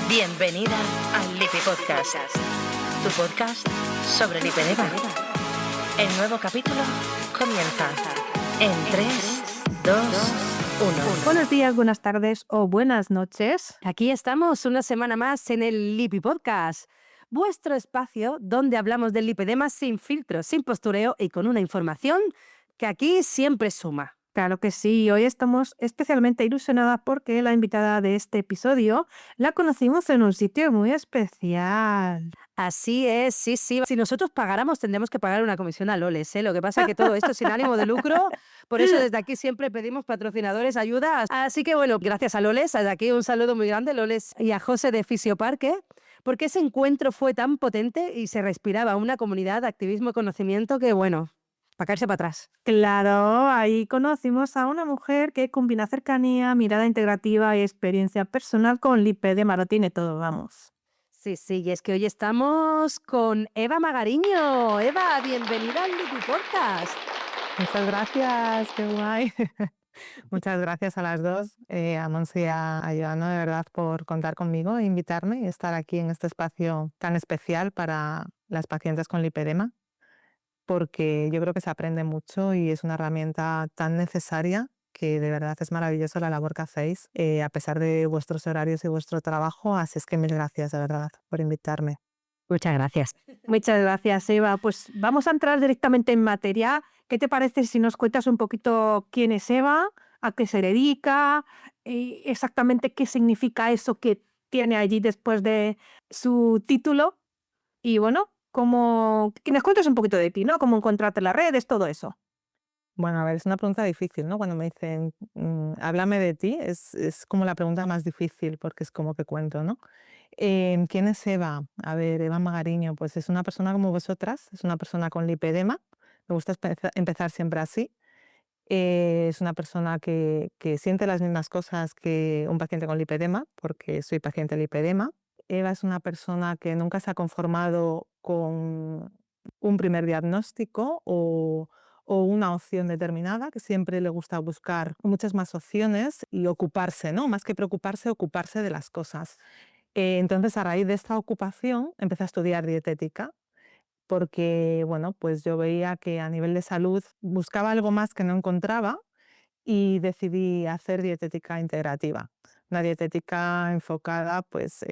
Bienvenida al Lipi Podcast, tu podcast sobre lipedema. El nuevo capítulo comienza en 3, 2, 1. Buenos días, buenas tardes o buenas noches. Aquí estamos una semana más en el Lipi Podcast, vuestro espacio donde hablamos del lipedema sin filtros, sin postureo y con una información que aquí siempre suma. Claro que sí, hoy estamos especialmente ilusionadas porque la invitada de este episodio la conocimos en un sitio muy especial. Así es, sí. Si nosotros pagáramos, tendríamos que pagar una comisión a Loles, ¿eh? Lo que pasa es que todo esto es sin ánimo de lucro, por eso desde aquí siempre pedimos patrocinadores, ayudas. Así que bueno, gracias a Loles, desde aquí un saludo muy grande, Loles y a José de Fisioparque, porque ese encuentro fue tan potente y se respiraba una comunidad de activismo y conocimiento que, bueno, para caerse para atrás. Claro, ahí conocimos a una mujer que combina cercanía, mirada integrativa y experiencia personal con lipedema, lo tiene todo, vamos. Sí, y es que hoy estamos con Eva Magariño. Eva, bienvenida al Lipi Podcast. Muchas gracias, qué guay. Muchas gracias a las dos, a Monse y a Joano, de verdad, por contar conmigo e invitarme y estar aquí en este espacio tan especial para las pacientes con lipedema, porque yo creo que se aprende mucho y es una herramienta tan necesaria que de verdad es maravilloso la labor que hacéis, a pesar de vuestros horarios y vuestro trabajo. Así es que mil gracias, de verdad, por invitarme. Muchas gracias. Muchas gracias, Eva. Pues vamos a entrar directamente en materia. ¿Qué te parece si nos cuentas un poquito quién es Eva, a qué se dedica, exactamente qué significa eso que tiene allí después de su título? Y bueno, que nos cuentes un poquito de ti, ¿no? Cómo encontrarte en las redes, todo eso. Bueno, a ver, es una pregunta difícil, ¿no? Cuando me dicen, háblame de ti, es como la pregunta más difícil porque es como que cuento, ¿no? ¿Quién es Eva? A ver, Eva Magariño, pues es una persona como vosotras, es una persona con lipedema. Me gusta empezar siempre así. Es una persona que siente las mismas cosas que un paciente con lipedema, porque soy paciente de lipedema. Eva es una persona que nunca se ha conformado con un primer diagnóstico o una opción determinada, que siempre le gusta buscar muchas más opciones y ocuparse, ¿no? Más que preocuparse, ocuparse de las cosas. Entonces, a raíz de esta ocupación, empecé a estudiar dietética porque, bueno, pues yo veía que a nivel de salud buscaba algo más que no encontraba y decidí hacer dietética integrativa. Una dietética enfocada pues,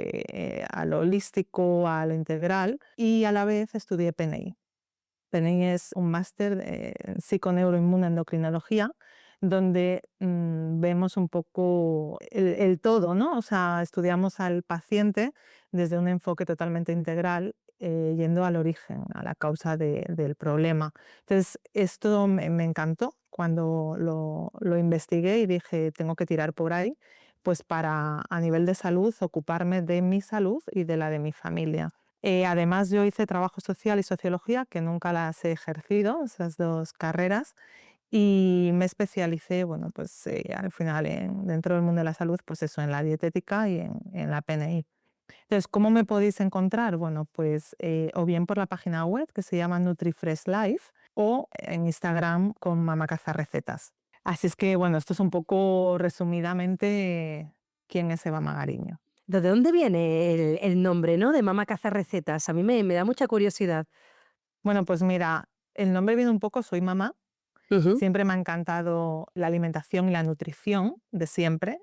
a lo holístico, a lo integral, y a la vez estudié PNI. PNI es un máster en psiconeuroinmunoendocrinología, donde vemos un poco el todo, ¿no? O sea, estudiamos al paciente desde un enfoque totalmente integral, yendo al origen, a la causa del problema. Entonces, esto me encantó cuando lo investigué y dije, tengo que tirar por ahí, pues para, a nivel de salud, ocuparme de mi salud y de la de mi familia. Además, yo hice trabajo social y sociología, que nunca las he ejercido, esas dos carreras, y me especialicé, bueno, pues al final dentro del mundo de la salud, pues eso, en la dietética y en la PNI. Entonces, ¿cómo me podéis encontrar? Bueno, pues o bien por la página web que se llama NutriFresh Life o en Instagram con Mama Caza Recetas. Así es que, bueno, esto es un poco resumidamente quién es Eva Magariño. ¿De dónde viene el nombre, ¿no? De Mamá Caza Recetas. A mí me da mucha curiosidad. Bueno, pues mira, el nombre viene un poco, soy mamá. Ujú. Siempre me ha encantado la alimentación y la nutrición de siempre,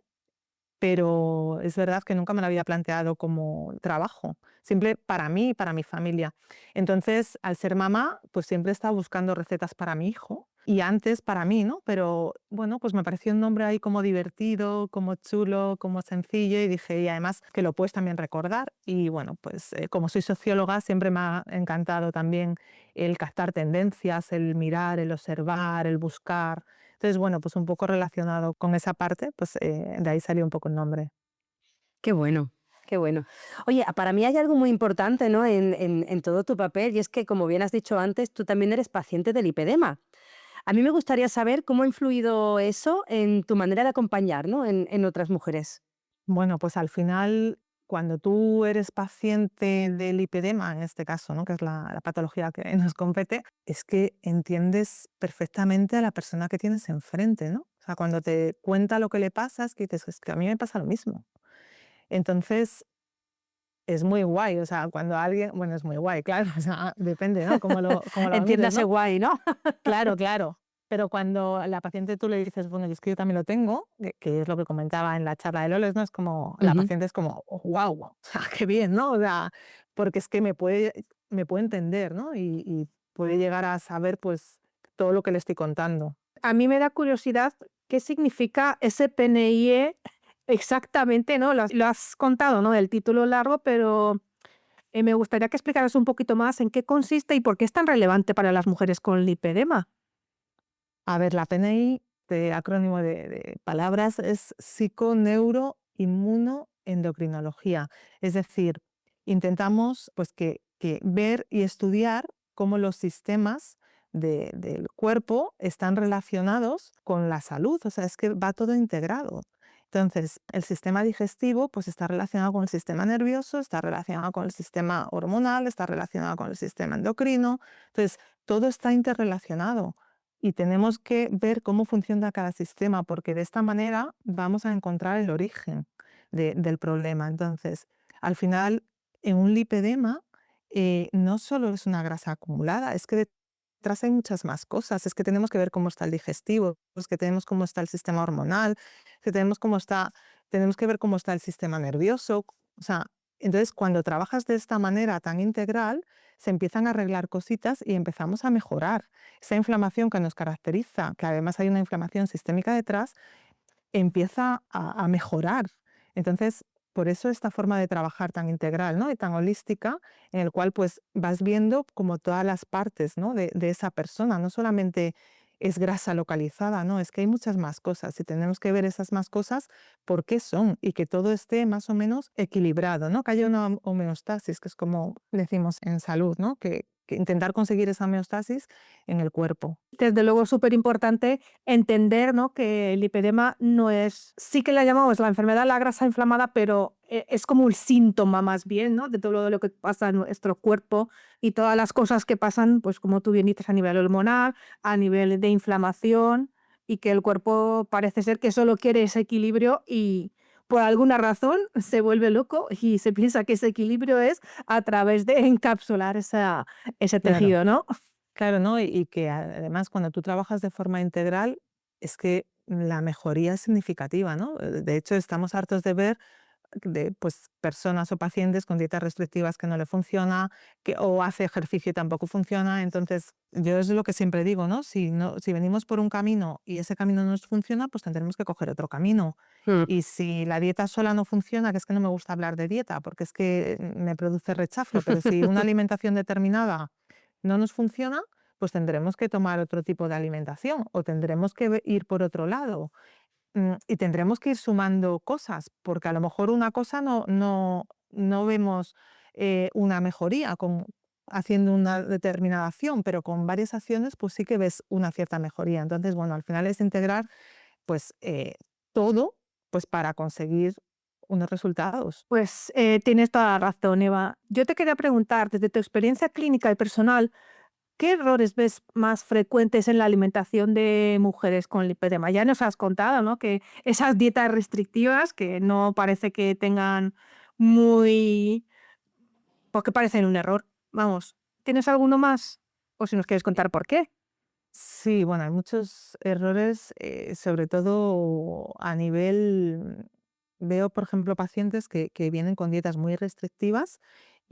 pero es verdad que nunca me lo había planteado como trabajo, siempre para mí y para mi familia. Entonces, al ser mamá, pues siempre he estado buscando recetas para mi hijo y antes para mí, ¿no? Pero bueno, pues me pareció un nombre ahí como divertido, como chulo, como sencillo y dije, y además que lo puedes también recordar. Y bueno, pues como soy socióloga, siempre me ha encantado también el captar tendencias, el mirar, el observar, el buscar. Entonces, bueno, pues un poco relacionado con esa parte, pues de ahí salió un poco el nombre. Qué bueno, qué bueno. Oye, para mí hay algo muy importante, ¿no? En todo tu papel, y es que, como bien has dicho antes, tú también eres paciente de lipedema. A mí me gustaría saber cómo ha influido eso en tu manera de acompañar, ¿no? En otras mujeres. Bueno, pues al final, cuando tú eres paciente de lipedema, en este caso, ¿no? Que es la patología que nos compete, es que entiendes perfectamente a la persona que tienes enfrente, ¿no? O sea, cuando te cuenta lo que le pasa, es que dices, es que a mí me pasa lo mismo. Entonces, es muy guay, o sea, cuando alguien, bueno, es muy guay, claro, o sea, depende, ¿no? Cómo lo mires, Entiéndase ¿no? guay, ¿no? Claro, claro. Pero cuando a la paciente tú le dices, bueno, y es que yo también lo tengo, que es lo que comentaba en la charla de Loles, ¿no? Es como, la Ujú. paciente es como, wow, o sea, qué bien, ¿no? O sea, porque es que me puede entender, ¿no? Y puede llegar a saber, pues, todo lo que le estoy contando. A mí me da curiosidad qué significa ese PNIE exactamente, ¿no? Lo has contado, ¿no? El título largo, pero me gustaría que explicaras un poquito más en qué consiste y por qué es tan relevante para las mujeres con lipedema. A ver, la PNI, de acrónimo de palabras, es psiconeuroinmunoendocrinología. Es decir, intentamos pues, que ver y estudiar cómo los sistemas del cuerpo están relacionados con la salud. O sea, es que va todo integrado. Entonces, el sistema digestivo pues, está relacionado con el sistema nervioso, está relacionado con el sistema hormonal, está relacionado con el sistema endocrino. Entonces, todo está interrelacionado y tenemos que ver cómo funciona cada sistema, porque de esta manera vamos a encontrar el origen del problema. Entonces, al final, en un lipedema, no solo es una grasa acumulada, es que detrás hay muchas más cosas. Es que tenemos que ver cómo está el digestivo, es que tenemos cómo está el sistema hormonal, que tenemos que ver cómo está el sistema nervioso. O sea, entonces, cuando trabajas de esta manera tan integral, se empiezan a arreglar cositas y empezamos a mejorar. Esa inflamación que nos caracteriza, que además hay una inflamación sistémica detrás, empieza a mejorar. Entonces, por eso esta forma de trabajar tan integral, ¿no? Y tan holística, en el cual pues vas viendo como todas las partes, ¿no? de esa persona, no solamente es grasa localizada, no, es que hay muchas más cosas y tenemos que ver esas más cosas por qué son y que todo esté más o menos equilibrado, ¿no? Que haya una homeostasis, que es como decimos en salud, ¿no? Que intentar conseguir esa homeostasis en el cuerpo. Desde luego es súper importante entender, ¿no? Que el lipedema no es, sí que la llamamos la enfermedad de la grasa inflamada, pero es como un síntoma más bien, ¿no? De todo lo que pasa en nuestro cuerpo y todas las cosas que pasan, pues como tú bien dices, a nivel hormonal, a nivel de inflamación, y que el cuerpo parece ser que solo quiere ese equilibrio y por alguna razón se vuelve loco y se piensa que ese equilibrio es a través de encapsular ese Claro. tejido, ¿no? Claro, ¿no? Y que además cuando tú trabajas de forma integral es que la mejoría es significativa, ¿no? De hecho, estamos hartos de ver de pues, personas o pacientes con dietas restrictivas que no le funciona, o hace ejercicio y tampoco funciona. Entonces, yo es lo que siempre digo, ¿no? Si venimos por un camino y ese camino no nos funciona, pues tendremos que coger otro camino. Mm. Y si la dieta sola no funciona, que es que no me gusta hablar de dieta, porque es que me produce rechazo, pero si una alimentación determinada no nos funciona, pues tendremos que tomar otro tipo de alimentación o tendremos que ir por otro lado. Y tendremos que ir sumando cosas, porque a lo mejor una cosa no vemos una mejoría haciendo una determinada acción, pero con varias acciones pues sí que ves una cierta mejoría. Entonces, bueno, al final es integrar pues todo pues para conseguir unos resultados. Pues tienes toda la razón, Eva. Yo te quería preguntar, desde tu experiencia clínica y personal, ¿qué errores ves más frecuentes en la alimentación de mujeres con lipedema? Ya nos has contado, ¿no? Que esas dietas restrictivas que no parece que tengan muy, porque parecen un error. Vamos, ¿tienes alguno más? O si nos quieres contar por qué. Sí, bueno, hay muchos errores, sobre todo a nivel, veo, por ejemplo, pacientes que vienen con dietas muy restrictivas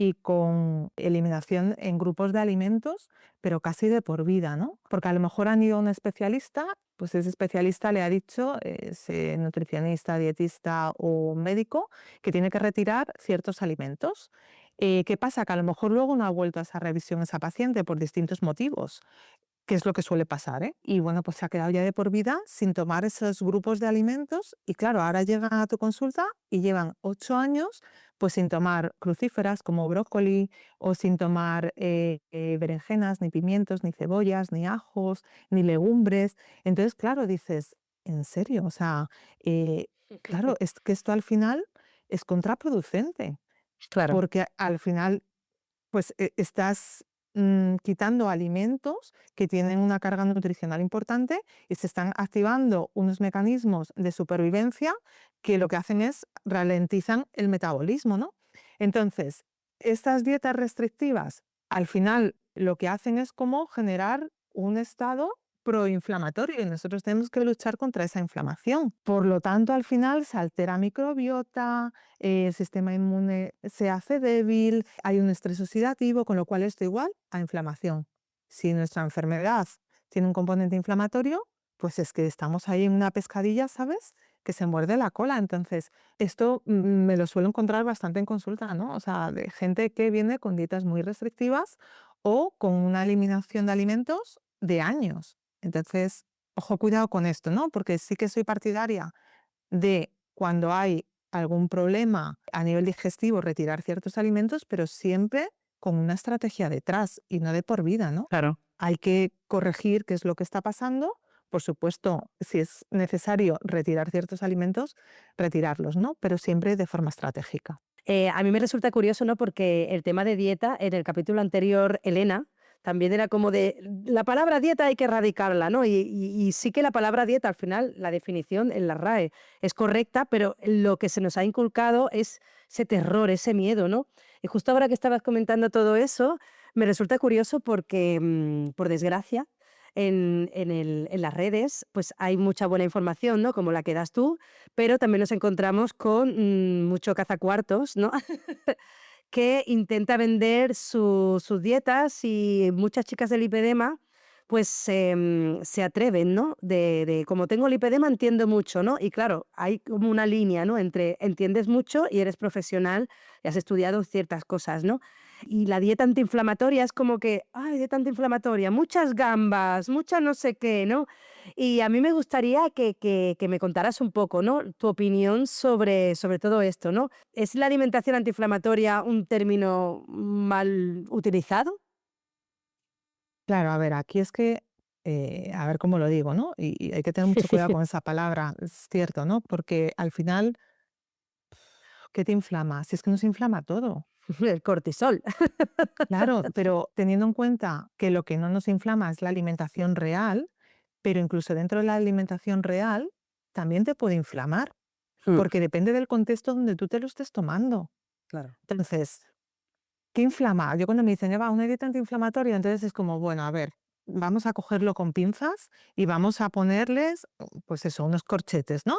y con eliminación en grupos de alimentos, pero casi de por vida, ¿no? Porque a lo mejor han ido a un especialista, pues ese especialista le ha dicho, ese nutricionista, dietista o médico, que tiene que retirar ciertos alimentos. ¿Qué pasa? Que a lo mejor luego no ha vuelto a esa revisión esa paciente por distintos motivos, que es lo que suele pasar, ¿eh? Y bueno, pues se ha quedado ya de por vida sin tomar esos grupos de alimentos y claro, ahora llegan a tu consulta y llevan 8 años pues sin tomar crucíferas como brócoli o sin tomar berenjenas, ni pimientos, ni cebollas, ni ajos, ni legumbres. Entonces, claro, dices, ¿en serio? O sea, eh, claro, es que esto al final es contraproducente Claro. porque al final pues estás quitando alimentos que tienen una carga nutricional importante y se están activando unos mecanismos de supervivencia que lo que hacen es ralentizan el metabolismo, ¿no? Entonces, estas dietas restrictivas, al final, lo que hacen es como generar un estado proinflamatorio y nosotros tenemos que luchar contra esa inflamación. Por lo tanto, al final se altera microbiota, el sistema inmune se hace débil, hay un estrés oxidativo, con lo cual esto igual a inflamación. Si nuestra enfermedad tiene un componente inflamatorio, pues es que estamos ahí en una pescadilla, ¿sabes? Que se muerde la cola. Entonces, esto me lo suelo encontrar bastante en consulta, ¿no? O sea, de gente que viene con dietas muy restrictivas o con una eliminación de alimentos de años. Entonces, ojo, cuidado con esto, ¿no? Porque sí que soy partidaria de cuando hay algún problema a nivel digestivo retirar ciertos alimentos, pero siempre con una estrategia detrás y no de por vida, ¿no? Claro. Hay que corregir qué es lo que está pasando. Por supuesto, si es necesario retirar ciertos alimentos, retirarlos, ¿no? Pero siempre de forma estratégica. A mí me resulta curioso, ¿no? Porque el tema de dieta, en el capítulo anterior, Elena, también era como de la palabra dieta hay que erradicarla, ¿no? Y sí que la palabra dieta, al final, la definición en la RAE es correcta, pero lo que se nos ha inculcado es ese terror, ese miedo, ¿no? Y justo ahora que estabas comentando todo eso, me resulta curioso porque, por desgracia, en las redes, pues hay mucha buena información, ¿no? Como la que das tú, pero también nos encontramos con mucho cazacuartos, ¿no? Que intenta vender sus dietas y muchas chicas del lipedema pues se atreven, ¿no? De como tengo lipedema entiendo mucho, ¿no? Y claro, hay como una línea, ¿no? Entre entiendes mucho y eres profesional y has estudiado ciertas cosas, ¿no? Y la dieta antiinflamatoria es como que, ay, dieta antiinflamatoria, muchas gambas, mucha no sé qué, ¿no? Y a mí me gustaría que me contaras un poco, ¿no? Tu opinión sobre todo esto, ¿no? ¿Es la alimentación antiinflamatoria un término mal utilizado? Claro, a ver, aquí es que, a ver cómo lo digo, ¿no? Y hay que tener mucho cuidado con esa palabra, es cierto, ¿no? Porque al final, ¿qué te inflama? Si es que nos inflama todo. El cortisol. Claro, pero teniendo en cuenta que lo que no nos inflama es la alimentación real, pero incluso dentro de la alimentación real también te puede inflamar, Mm, porque depende del contexto donde tú te lo estés tomando. claro. Entonces, ¿qué inflama? Yo cuando me dicen, lleva una dieta antiinflamatoria, entonces es como, bueno, a ver, vamos a cogerlo con pinzas y vamos a ponerles, pues eso, unos corchetes, ¿no?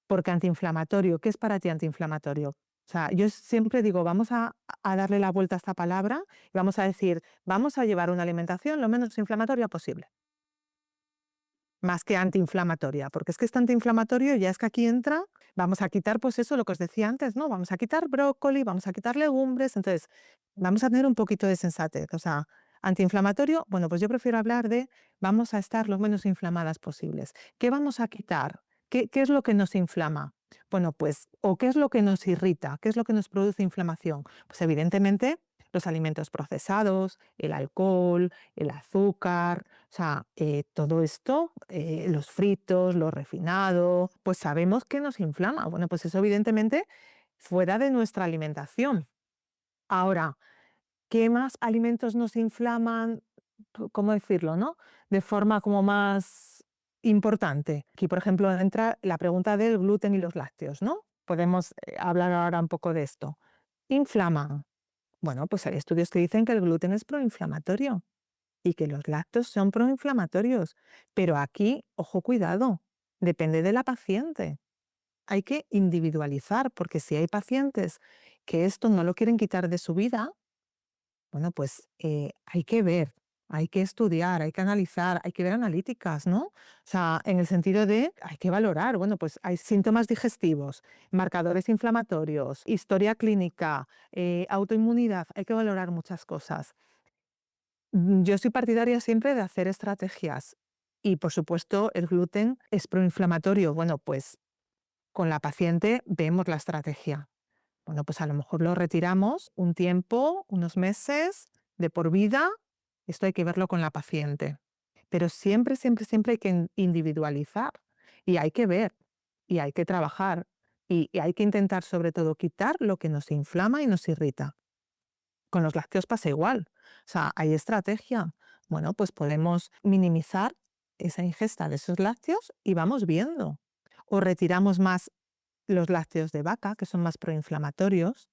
Porque antiinflamatorio, ¿qué es para ti antiinflamatorio? O sea, yo siempre digo, vamos a darle la vuelta a esta palabra y vamos a decir, vamos a llevar una alimentación lo menos inflamatoria posible, más que antiinflamatoria, porque es que este antiinflamatorio ya es que aquí entra, vamos a quitar pues eso, lo que os decía antes, ¿no? Vamos a quitar brócoli, vamos a quitar legumbres, entonces vamos a tener un poquito de sensatez, o sea, antiinflamatorio, bueno, pues yo prefiero hablar de vamos a estar lo menos inflamadas posibles. ¿Qué vamos a quitar? ¿Qué es lo que nos inflama? Bueno, pues, o qué es lo que nos irrita, qué es lo que nos produce inflamación. Pues evidentemente los alimentos procesados, el alcohol, el azúcar, o sea, todo esto, los fritos, lo refinado, pues sabemos que nos inflama. Bueno, pues eso evidentemente fuera de nuestra alimentación. Ahora, ¿qué más alimentos nos inflaman? ¿Cómo decirlo, no? De forma como más importante. Aquí, por ejemplo, entra la pregunta del gluten y los lácteos, ¿no? Podemos hablar ahora un poco de esto. ¿Inflaman? Bueno, pues hay estudios que dicen que el gluten es proinflamatorio y que los lácteos son proinflamatorios. Pero aquí, ojo, cuidado, depende de la paciente. Hay que individualizar, porque si hay pacientes que esto no lo quieren quitar de su vida, bueno, pues hay que ver, hay que estudiar, hay que analizar, hay que ver analíticas, ¿no? O sea, en el sentido de, hay que valorar, bueno, pues hay síntomas digestivos, marcadores inflamatorios, historia clínica, autoinmunidad, hay que valorar muchas cosas. Yo soy partidaria siempre de hacer estrategias y, por supuesto, el gluten es proinflamatorio. Bueno, pues con la paciente vemos la estrategia. Bueno, pues a lo mejor lo retiramos un tiempo, unos meses, de por vida. Esto hay que verlo con la paciente. Pero siempre, siempre, siempre hay que individualizar y hay que ver y hay que trabajar y hay que intentar sobre todo quitar lo que nos inflama y nos irrita. Con los lácteos pasa igual. O sea, hay estrategia. Bueno, pues podemos minimizar esa ingesta de esos lácteos y vamos viendo. O retiramos más los lácteos de vaca, que son más proinflamatorios,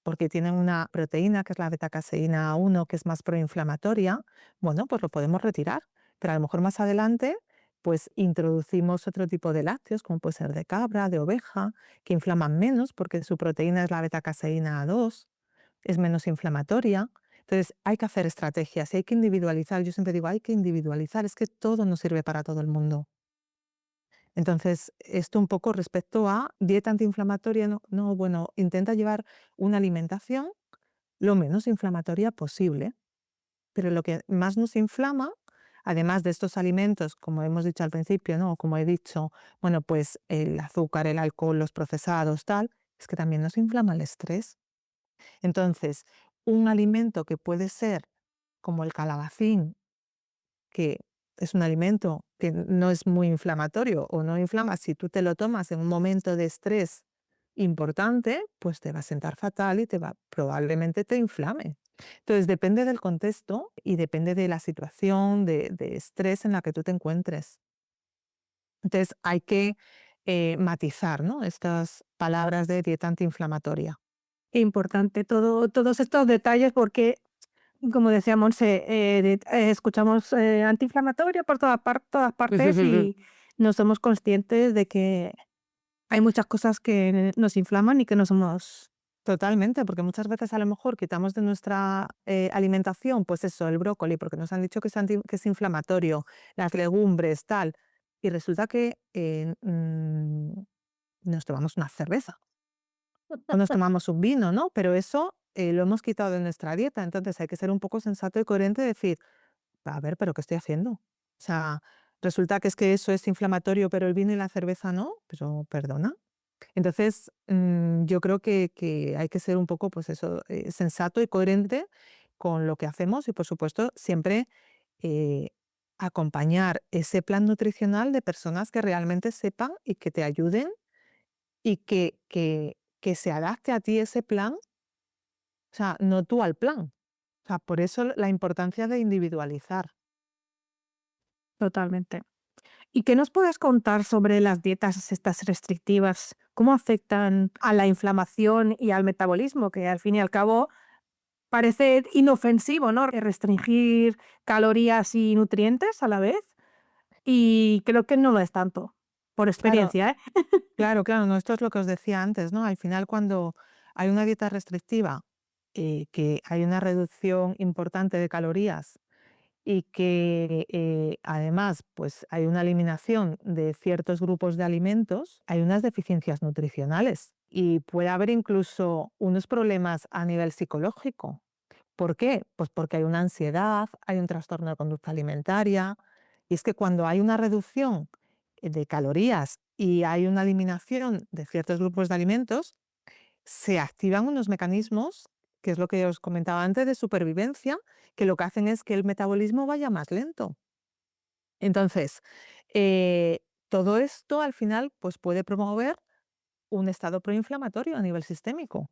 porque tienen una proteína que es la beta-caseína 1, que es más proinflamatoria, bueno, pues lo podemos retirar. Pero a lo mejor más adelante, pues introducimos otro tipo de lácteos, como puede ser de cabra, de oveja, que inflaman menos porque su proteína es la beta-caseína 2, es menos inflamatoria. Entonces hay que hacer estrategias y hay que individualizar. Yo siempre digo, hay que individualizar, es que todo no sirve para todo el mundo. Entonces, esto un poco respecto a dieta antiinflamatoria, no, no, bueno, intenta llevar una alimentación lo menos inflamatoria posible, pero lo que más nos inflama, además de estos alimentos, como hemos dicho al principio, ¿no? Como he dicho, bueno, pues el azúcar, el alcohol, los procesados, tal, es que también nos inflama el estrés. Entonces, un alimento que puede ser como el calabacín, que es un alimento que no es muy inflamatorio o no inflama, si tú te lo tomas en un momento de estrés importante, pues te va a sentar fatal y probablemente te inflame. Entonces depende del contexto y depende de la situación de estrés en la que tú te encuentres. Entonces hay que matizar, ¿no? Estas palabras de dieta antiinflamatoria. Importante todos estos detalles porque, como decía Monse, escuchamos antiinflamatorio por todas partes y no somos conscientes de que hay muchas cosas que nos inflaman y que no somos. Totalmente, porque muchas veces a lo mejor quitamos de nuestra alimentación, pues eso, el brócoli, porque nos han dicho que es inflamatorio, las legumbres, tal, y resulta que nos tomamos una cerveza o nos tomamos un vino, ¿no? Pero eso lo hemos quitado de nuestra dieta, entonces hay que ser un poco sensato y coherente y decir, a ver, ¿pero qué estoy haciendo? O sea, resulta que es que eso es inflamatorio, pero el vino y la cerveza no, pero perdona. Entonces, yo creo que hay que ser un poco, pues eso, sensato y coherente con lo que hacemos y, por supuesto, siempre eh, acompañar ese plan nutricional de personas que realmente sepan y que te ayuden y que se adapte a ti ese plan, o sea, no tú al plan. O sea, por eso la importancia de individualizar. Totalmente. ¿Y qué nos puedes contar sobre las dietas estas restrictivas? ¿Cómo afectan a la inflamación y al metabolismo? Que al fin y al cabo parece inofensivo, ¿no? Restringir calorías y nutrientes a la vez. Y creo que no lo es tanto, por Claro, experiencia, ¿eh? claro, claro, no, esto es lo que os decía antes, ¿no? Al final, cuando hay una dieta restrictiva, que hay una reducción importante de calorías y que además pues hay una eliminación de ciertos grupos de alimentos, hay unas deficiencias nutricionales y puede haber incluso unos problemas a nivel psicológico. ¿Por qué? Pues porque hay una ansiedad, hay un trastorno de conducta alimentaria y es que cuando hay una reducción de calorías y hay una eliminación de ciertos grupos de alimentos, se activan unos mecanismos, que es lo que os comentaba antes, de supervivencia, que lo que hacen es que el metabolismo vaya más lento. Entonces, eh, todo esto al final pues puede promover un estado proinflamatorio a nivel sistémico.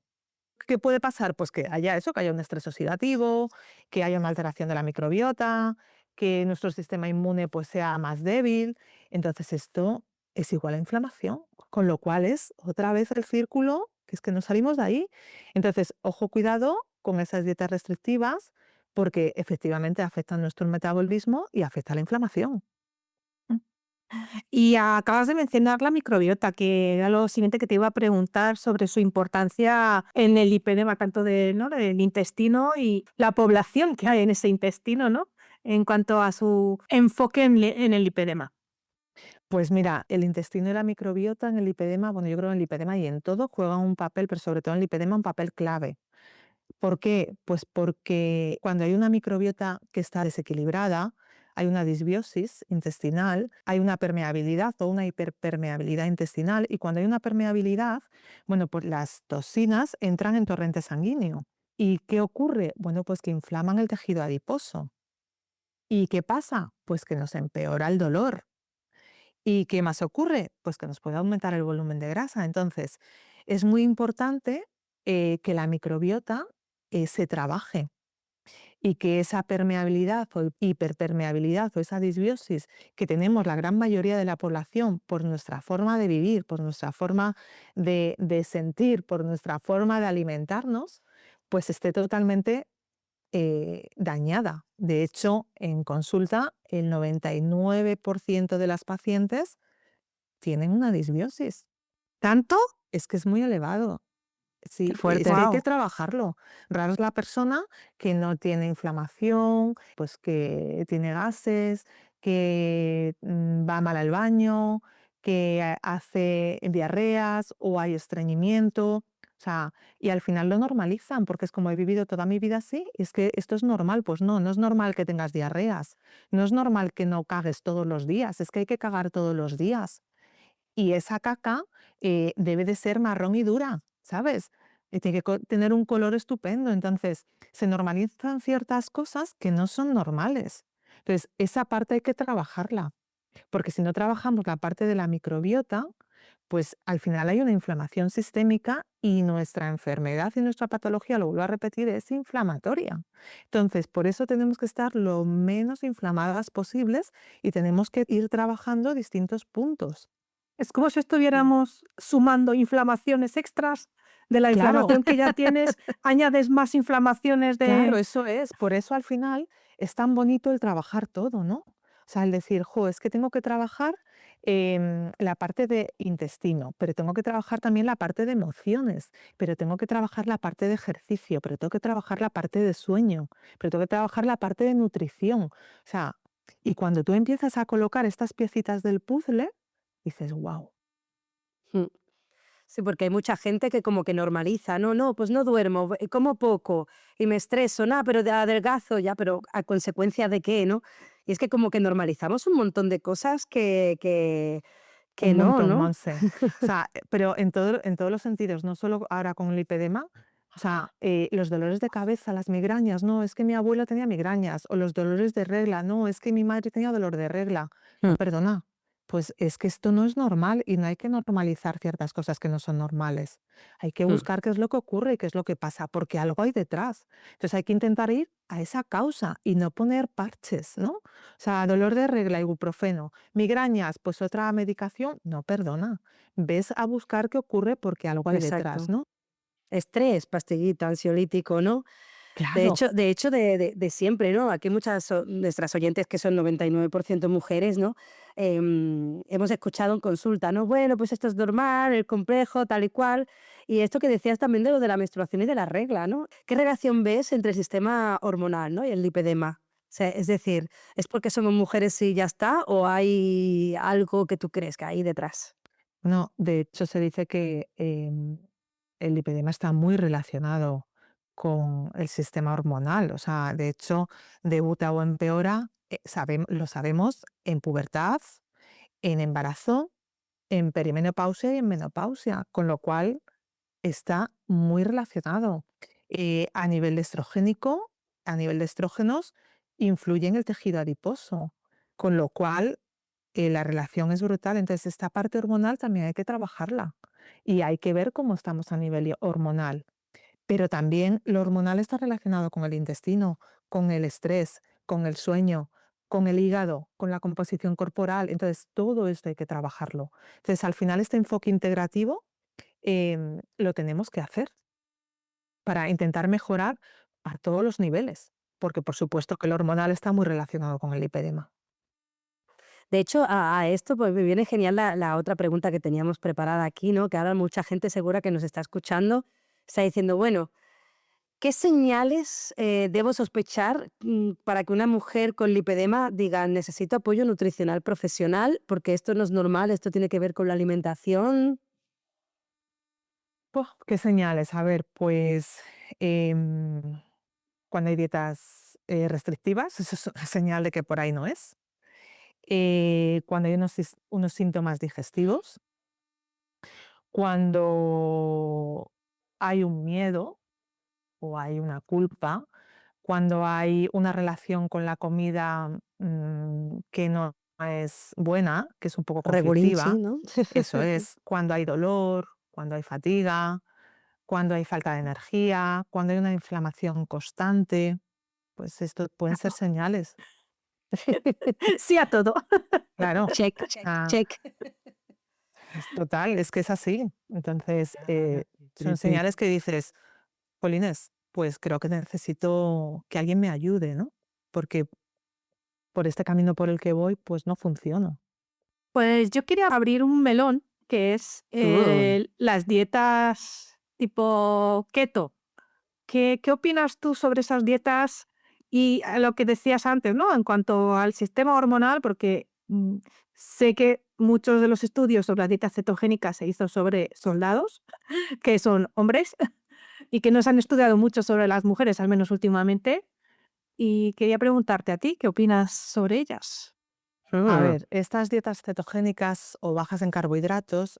¿Qué puede pasar? Pues que haya eso, que haya un estrés oxidativo, que haya una alteración de la microbiota, que nuestro sistema inmune pues sea más débil. Entonces esto es igual a inflamación, con lo cual es otra vez el círculo, que es que no salimos de ahí. Entonces, ojo, cuidado con esas dietas restrictivas, porque efectivamente afectan nuestro metabolismo y afecta la inflamación. Y acabas de mencionar la microbiota, que era lo siguiente que te iba a preguntar sobre su importancia en el lipedema, tanto ¿no? del intestino y la población que hay en ese intestino, ¿no? En cuanto a su enfoque en el lipedema. Pues mira, el intestino y la microbiota en el lipedema, bueno, yo creo en el lipedema y en todo juegan un papel, pero sobre todo en el lipedema un papel clave. ¿Por qué? Pues porque cuando hay una microbiota que está desequilibrada, hay una disbiosis intestinal, hay una permeabilidad o una hiperpermeabilidad intestinal y cuando hay una permeabilidad, bueno, pues las toxinas entran en torrente sanguíneo. ¿Y qué ocurre? Bueno, pues que inflaman el tejido adiposo. ¿Y qué pasa? Pues que nos empeora el dolor. ¿Y qué más ocurre? Pues que nos puede aumentar el volumen de grasa. Entonces, es muy importante que la microbiota se trabaje. y que esa permeabilidad o hiperpermeabilidad o esa disbiosis que tenemos la gran mayoría de la población por nuestra forma de vivir, por nuestra forma de sentir, por nuestra forma de alimentarnos, pues esté totalmente dañada. De hecho, en consulta, el 99% de las pacientes tienen una disbiosis. ¿Tanto? Es que es muy elevado. Qué Sí, es fuerte. que hay que Wow. trabajarlo. Rara es la persona que no tiene inflamación, pues que tiene gases, que va mal al baño, que hace diarreas o hay estreñimiento. O sea, y al final lo normalizan porque es como he vivido toda mi vida así, y es que esto es normal. Pues no, no es normal que tengas diarreas, no es normal que no cagues todos los días, es que hay que cagar todos los días. Y esa caca debe de ser marrón y dura, ¿sabes? Tiene que tener un color estupendo. Entonces, se normalizan ciertas cosas que no son normales. Entonces, esa parte hay que trabajarla, porque si no trabajamos la parte de la microbiota, pues al final hay una inflamación sistémica y nuestra enfermedad y nuestra patología, lo vuelvo a repetir, es inflamatoria. Entonces, por eso tenemos que estar lo menos inflamadas posibles y tenemos que ir trabajando distintos puntos. Es como si estuviéramos sumando inflamaciones extras de la Claro, inflamación que ya tienes, añades más inflamaciones claro, de... eso es. Por eso al final es tan bonito el trabajar todo, ¿no? O sea, el decir, jo, es que tengo que trabajar la parte de intestino, pero tengo que trabajar también la parte de emociones, pero tengo que trabajar la parte de ejercicio, pero tengo que trabajar la parte de sueño, pero tengo que trabajar la parte de nutrición. O sea, y cuando tú empiezas a colocar estas piecitas del puzzle, dices, wow. Mm. Sí, porque hay mucha gente que como que normaliza, no, no, pues no duermo, como poco y me estreso, nada, pero adelgazo ya, pero ¿a consecuencia de qué, no? Y es que como que normalizamos un montón de cosas que Un no, montón, ¿no? Monse. O sea, pero en todos los sentidos, no solo ahora con el lipedema, o sea, los dolores de cabeza, las migrañas, no, es que mi abuela tenía migrañas, o los dolores de regla, no, es que mi madre tenía dolor de regla. No, Mm. perdona, pues es que esto no es normal y no hay que normalizar ciertas cosas que no son normales. Hay que Mm. buscar qué es lo que ocurre y qué es lo que pasa, porque algo hay detrás. Entonces hay que intentar ir a esa causa y no poner parches, ¿no? O sea, dolor de regla, ibuprofeno. Migrañas, pues otra medicación, no, perdona. Ves a buscar qué ocurre porque algo hay detrás, Exacto. ¿no? Estrés, pastillita, ansiolítico, ¿no? Claro, De hecho, de siempre, ¿no? Aquí muchas nuestras oyentes que son 99% mujeres, ¿no? Hemos escuchado en consulta, ¿no? Bueno, pues esto es normal, el complejo, tal y cual. Y esto que decías también de lo de la menstruación y de la regla, ¿no? ¿Qué relación ves entre el sistema hormonal, ¿no? y el lipedema? O sea, es decir, ¿es porque somos mujeres y ya está? ¿O hay algo que tú crees que hay detrás? no, de hecho se dice que el lipedema está muy relacionado con el sistema hormonal, o sea, de hecho, debuta o empeora, lo sabemos en pubertad, en embarazo, en perimenopausia y en menopausia, con lo cual está muy relacionado. A nivel de estrogénico, a nivel de estrógenos, influye en el tejido adiposo, con lo cual la relación es brutal. Entonces, esta parte hormonal también hay que trabajarla y hay que ver cómo estamos a nivel hormonal. Pero también lo hormonal está relacionado con el intestino, con el estrés, con el sueño, con el hígado, con la composición corporal. Entonces, todo esto hay que trabajarlo. Entonces, al final, este enfoque integrativo lo tenemos que hacer para intentar mejorar a todos los niveles, porque por supuesto que el hormonal está muy relacionado con el lipedema. De hecho, a esto pues me viene genial la otra pregunta que teníamos preparada aquí, ¿no? Que ahora mucha gente segura que nos está escuchando está diciendo, bueno, ¿qué señales debo sospechar para que una mujer con lipedema diga necesito apoyo nutricional profesional porque esto no es normal, esto tiene que ver con la alimentación? Puf, ¿qué señales? A ver, pues em, cuando hay dietas restrictivas, eso es una señal de que por ahí no es. Cuando hay unos síntomas digestivos, cuando hay un miedo o hay una culpa, cuando hay una relación con la comida que no es buena, que es un poco Regulinchi, conflictiva, ¿no? eso es, cuando hay dolor, cuando hay fatiga, cuando hay falta de energía, cuando hay una inflamación constante. pues esto pueden ser señales. Sí a todo. Claro, Check, ah, check. es total, es que es así. Entonces, son señales que dices, Polines, pues creo que necesito que alguien me ayude, ¿no? Porque por este camino por el que voy, pues no funciona. Pues yo quería abrir un melón, que es las dietas tipo keto. ¿Qué opinas tú sobre esas dietas y a lo que decías antes, ¿no? En cuanto al sistema hormonal, porque sé que muchos de los estudios sobre las dietas cetogénicas se hizo sobre soldados, que son hombres, y que no se han estudiado mucho sobre las mujeres, al menos últimamente. Y quería preguntarte a ti, ¿qué opinas sobre ellas? A ver, estas dietas cetogénicas o bajas en carbohidratos,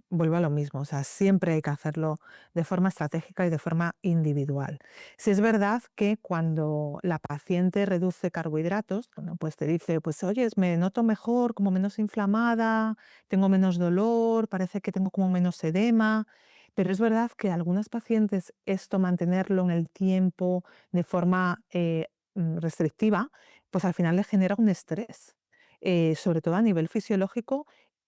vuelvo a lo mismo, o sea, siempre hay que hacerlo de forma estratégica y de forma individual. Si es verdad que cuando la paciente reduce carbohidratos, bueno, pues te dice, pues oye, me noto mejor, como menos inflamada, tengo menos dolor, parece que tengo como menos edema, pero es verdad que a algunas pacientes esto mantenerlo en el tiempo de forma restrictiva, pues al final le genera un estrés, sobre todo a nivel fisiológico,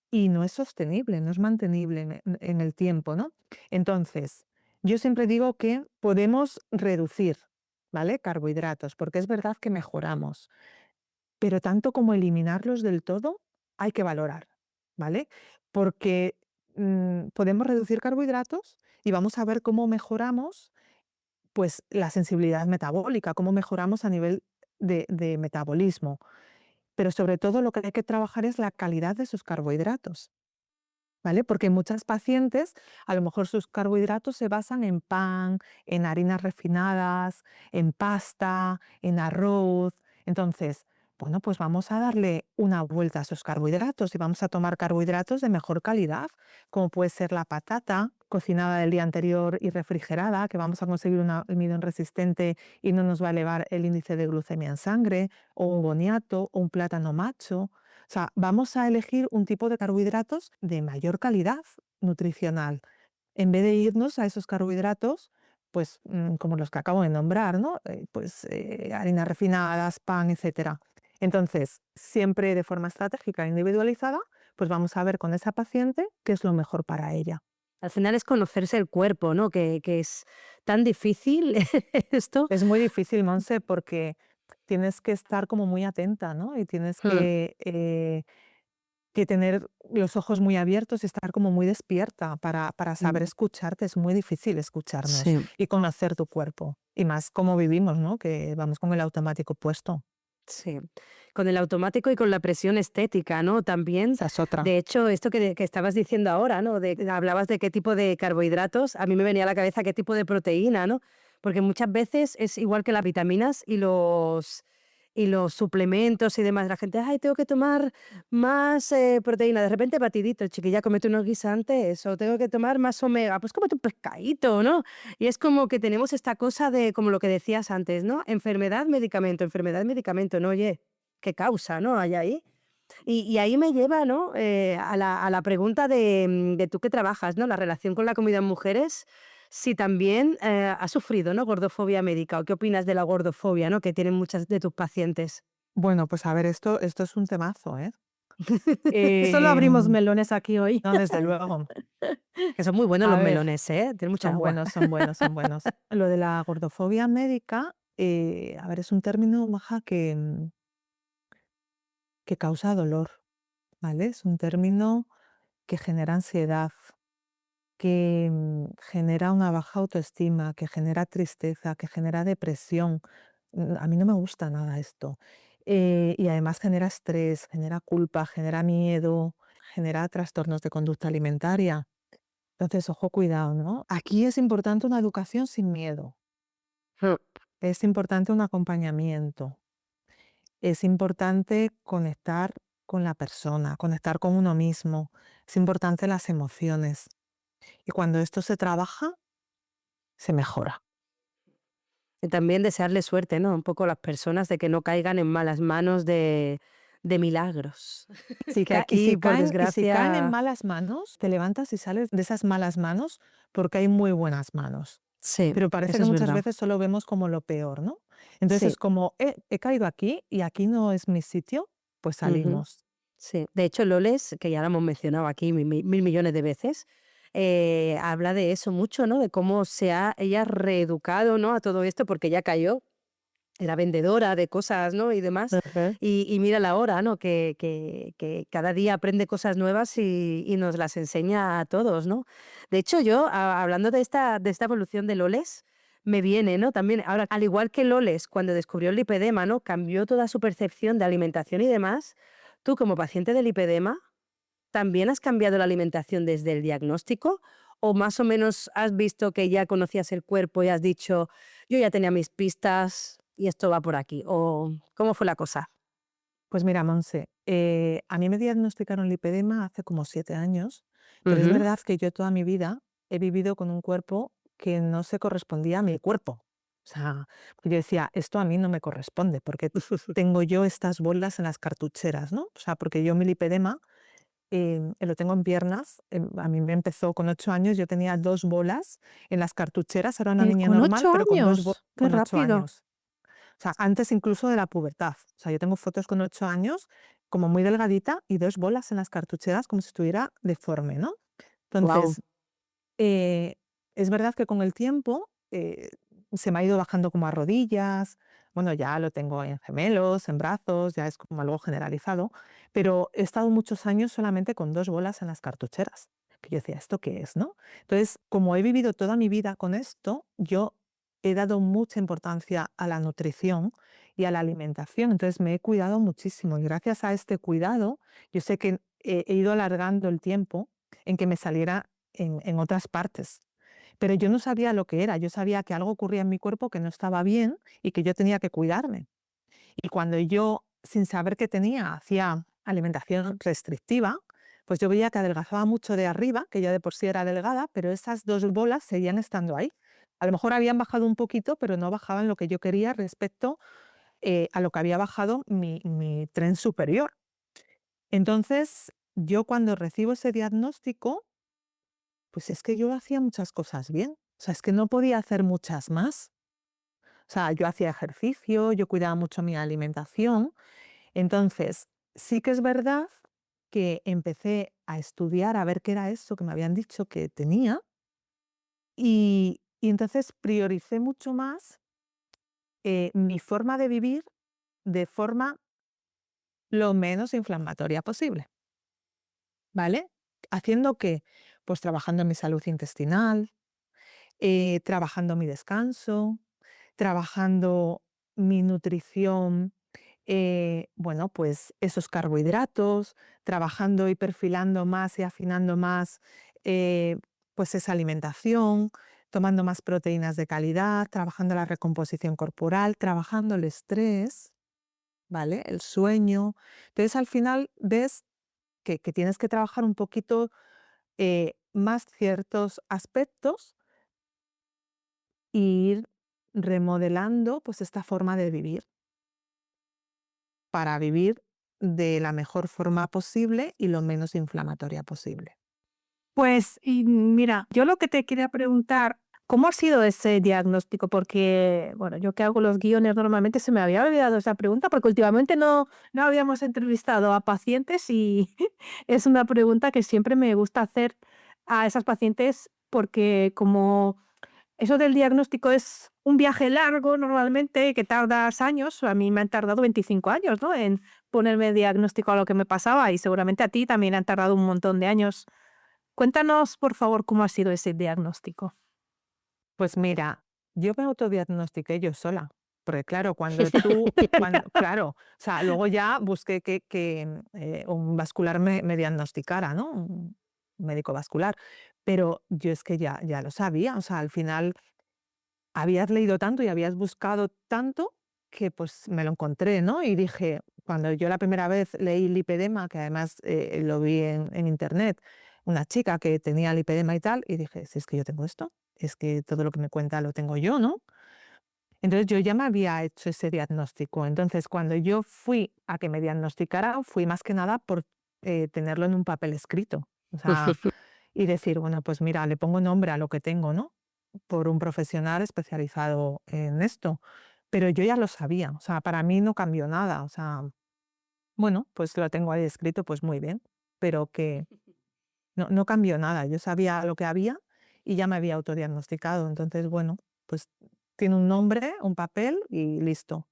y no es sostenible, no es mantenible en el tiempo, ¿no? Entonces, yo siempre digo que podemos reducir, ¿vale? Carbohidratos, porque es verdad que mejoramos, pero tanto como eliminarlos del todo, hay que valorar, ¿vale? Porque podemos reducir carbohidratos y vamos a ver cómo mejoramos pues la sensibilidad metabólica, cómo mejoramos a nivel de metabolismo. Pero sobre todo lo que hay que trabajar es la calidad de sus carbohidratos, ¿vale? Porque muchas pacientes, a lo mejor sus carbohidratos se basan en pan, en harinas refinadas, en pasta, en arroz. Entonces, bueno, pues vamos a darle una vuelta a esos carbohidratos y vamos a tomar carbohidratos de mejor calidad, como puede ser la patata cocinada del día anterior y refrigerada, que vamos a conseguir un almidón resistente y no nos va a elevar el índice de glucemia en sangre, o un boniato, o un plátano macho. O sea, vamos a elegir un tipo de carbohidratos de mayor calidad nutricional, en vez de irnos a esos carbohidratos, pues como los que acabo de nombrar, ¿no? Harinas refinadas, pan, etcétera. Entonces, siempre de forma estratégica e individualizada, pues vamos a ver con esa paciente qué es lo mejor para ella. Al final es conocerse el cuerpo, ¿no? Que es tan difícil esto. Es muy difícil, Monse, porque tienes que estar como muy atenta, ¿no? Y tienes Mm, que tener los ojos muy abiertos y estar como muy despierta para saber mm, escucharte. Es muy difícil escucharnos sí, y conocer tu cuerpo. Y más cómo vivimos, ¿no? Que vamos con el automático puesto. sí. Con el automático y con la presión estética, ¿no? También, Esa es otra. de hecho, esto que estabas diciendo ahora, ¿no? Hablabas de qué tipo de carbohidratos, a mí me venía a la cabeza qué tipo de proteína, ¿no? Porque muchas veces es igual que las vitaminas y los suplementos y demás. La gente, ay, tengo que tomar más proteína. De repente, batidito, chiquilla, comete unos guisantes o tengo que tomar más omega. Pues cómete un pescadito, ¿no? Y es como que tenemos esta cosa de, como lo que decías antes, ¿no? Enfermedad, medicamento, ¿no? Oye, ¿qué causa, no? Hay ahí. Y ahí me lleva, ¿no? A la pregunta de tú que trabajas, ¿no? La relación con la comida en mujeres, si también has sufrido, ¿no? Gordofobia médica, o qué opinas de la gordofobia, ¿no? Que tienen muchas de tus pacientes. Bueno, pues a ver, esto es un temazo, ¿eh? Solo abrimos Em, melones aquí hoy. no, desde luego. Que son muy buenos A los ver, melones, ¿eh? Tienen mucha son agua. buenos, son buenos, son buenos. Lo de la gordofobia médica, a ver, es un término, Maja, que causa dolor, ¿vale? Es un término que genera ansiedad, que genera una baja autoestima, que genera tristeza, que genera depresión. A mí no me gusta nada esto. Y además genera estrés, genera culpa, genera miedo, genera trastornos de conducta alimentaria. Entonces, ojo, cuidado, ¿no? Aquí es importante una educación sin miedo, Mm. es importante un acompañamiento, es importante conectar con la persona, conectar con uno mismo, es importante las emociones. Y cuando esto se trabaja, se mejora. Y también desearle suerte, ¿no? Un poco a las personas de que no caigan en malas manos de milagros. Si Que y aquí, por si caen en desgracia, malas manos, te levantas y sales de esas malas manos porque hay muy buenas manos. Sí, pero parece eso que es muchas verdad. veces solo vemos como lo peor, ¿no? Entonces Sí. es como, he caído aquí y aquí no es mi sitio, pues Ujú. salimos. Sí, de hecho, Loles, que ya la hemos mencionado aquí mil millones de veces, habla de eso mucho, ¿no? De cómo se ha ella reeducado, ¿no? A todo esto, porque ella cayó, era vendedora de cosas, ¿no? Y demás. Ujú. Y mírala ahora, ¿no? Que cada día aprende cosas nuevas y nos las enseña a todos, ¿no? De hecho, yo, hablando de esta evolución de Loles, me viene, ¿no? También, ahora, al igual que Loles, cuando descubrió el lipedema, ¿no? Cambió toda su percepción de alimentación y demás. Tú, como paciente de lipedema, ¿también has cambiado la alimentación desde el diagnóstico? ¿O más o menos has visto que ya conocías el cuerpo y has dicho, yo ya tenía mis pistas y esto va por aquí? ¿O cómo fue la cosa? Pues mira, Monse, a mí me diagnosticaron lipedema hace como 7 años, pero es Ujú. verdad que yo toda mi vida he vivido con un cuerpo que no se correspondía a mi cuerpo. O sea, yo decía, esto a mí no me corresponde, porque tengo yo estas bolas en las cartucheras, ¿no? O sea, porque yo mi lipedema lo tengo en piernas. A mí me empezó con 8 años, yo tenía 2 bolas en las cartucheras, era una niña Con normal, 8 pero con años, qué con ocho rápido. años. O sea, antes incluso de la pubertad. O sea, yo tengo fotos con 8 años, como muy delgadita, y 2 bolas en las cartucheras como si estuviera deforme, ¿no? Wow. Entonces, eh, es verdad que con el tiempo se me ha ido bajando como a rodillas, bueno, ya lo tengo en gemelos, en brazos, ya es como algo generalizado, pero he estado muchos años solamente con 2 bolas en las cartucheras, que yo decía, ¿esto qué es, no? Entonces, como he vivido toda mi vida con esto, yo he dado mucha importancia a la nutrición y a la alimentación, entonces me he cuidado muchísimo y gracias a este cuidado, yo sé que he ido alargando el tiempo en que me saliera en otras partes. Pero yo no sabía lo que era, yo sabía que algo ocurría en mi cuerpo que no estaba bien y que yo tenía que cuidarme. Y cuando yo, sin saber qué tenía, hacía alimentación restrictiva, pues yo veía que adelgazaba mucho de arriba, que ya de por sí era delgada, pero esas 2 bolas seguían estando ahí. A lo mejor habían bajado un poquito, pero no bajaban lo que yo quería respecto a lo que había bajado mi tren superior. Entonces, yo cuando recibo ese diagnóstico, pues es que yo hacía muchas cosas bien. O sea, es que no podía hacer muchas más. O sea, yo hacía ejercicio, yo cuidaba mucho mi alimentación. Entonces, sí que es verdad que empecé a estudiar a ver qué era eso que me habían dicho que tenía y entonces prioricé mucho más mi forma de vivir de forma lo menos inflamatoria posible, ¿vale? Haciendo que, pues trabajando en mi salud intestinal, trabajando mi descanso, trabajando mi nutrición, bueno, pues esos carbohidratos, trabajando y perfilando más y afinando más eh, pues esa alimentación, tomando más proteínas de calidad, trabajando la recomposición corporal, trabajando el estrés, ¿vale? El sueño. Entonces al final ves que tienes que trabajar un poquito más ciertos aspectos e ir remodelando pues esta forma de vivir para vivir de la mejor forma posible y lo menos inflamatoria posible. Pues, y mira, yo lo que te quería preguntar, ¿cómo ha sido ese diagnóstico? Porque, bueno, yo que hago los guiones normalmente se me había olvidado esa pregunta porque últimamente no habíamos entrevistado a pacientes y es una pregunta que siempre me gusta hacer a esas pacientes porque como eso del diagnóstico es un viaje largo normalmente que tardas años, a mí me han tardado 25 años, ¿no? En ponerme diagnóstico a lo que me pasaba y seguramente a ti también han tardado un montón de años. Cuéntanos, por favor, cómo ha sido ese diagnóstico. Pues mira, yo me autodiagnostiqué yo sola, porque claro, cuando tú, claro, o sea, luego ya busqué que un vascular me diagnosticara, ¿no? Un médico vascular, pero yo es que ya lo sabía, o sea, al final habías leído tanto y habías buscado tanto que pues me lo encontré, ¿no? Y dije, cuando yo la primera vez leí lipedema, que además lo vi en internet, una chica que tenía lipedema y tal, y dije, si es que yo tengo esto, es que todo lo que me cuenta lo tengo yo, ¿no? Entonces yo ya me había hecho ese diagnóstico. Entonces cuando yo fui a que me diagnosticaran, fui más que nada por tenerlo en un papel escrito. O sea, y decir, bueno, pues mira, le pongo nombre a lo que tengo, ¿no? por un profesional especializado en esto. Pero yo ya lo sabía, o sea, para mí no cambió nada, o sea, bueno, pues lo tengo ahí escrito, pues muy bien, pero que no cambió nada. Yo sabía lo que había y ya me había autodiagnosticado. Entonces, bueno, pues tiene un nombre, un papel y listo.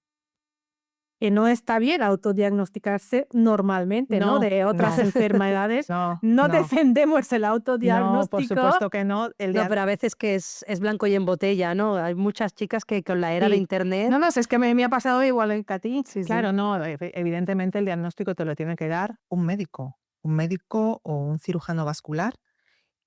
Que no está bien autodiagnosticarse normalmente, ¿no? No, De otras no, enfermedades. no, No no, defendemos el no, por autodiagnóstico. supuesto que no. No, pero a veces que es blanco y en botella, ¿no? Hay muchas chicas que con la era de Sí. internet, No, es que me ha pasado igual que a ti. sí, sí. Claro, no, evidentemente el diagnóstico te lo tiene que dar un médico o un cirujano vascular,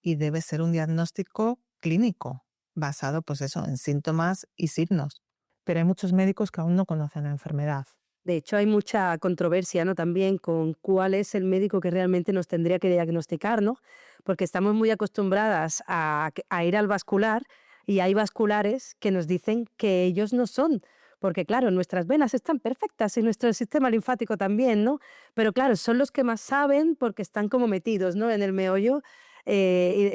y debe ser un diagnóstico clínico, basado, pues eso, en síntomas y signos. Pero hay muchos médicos que aún no conocen la enfermedad. De hecho, hay mucha controversia, ¿no? También con cuál es el médico que realmente nos tendría que diagnosticar, ¿no? Porque estamos muy acostumbradas a ir al vascular y hay vasculares que nos dicen que ellos no son. Porque claro, nuestras venas están perfectas y nuestro sistema linfático también, ¿no? Pero claro, son los que más saben porque están como metidos, ¿no? En el meollo.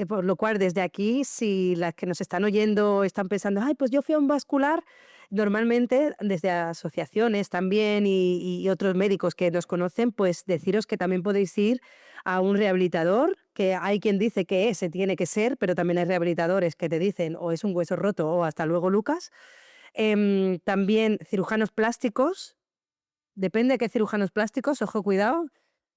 Por lo cual, desde aquí, si las que nos están oyendo están pensando, ay, pues yo fui a un vascular. Normalmente, desde asociaciones también y otros médicos que nos conocen, pues deciros que también podéis ir a un rehabilitador, que hay quien dice que ese tiene que ser, pero también hay rehabilitadores que te dicen o es un hueso roto o hasta luego, Lucas. También cirujanos plásticos, depende de qué cirujanos plásticos, ojo, cuidado,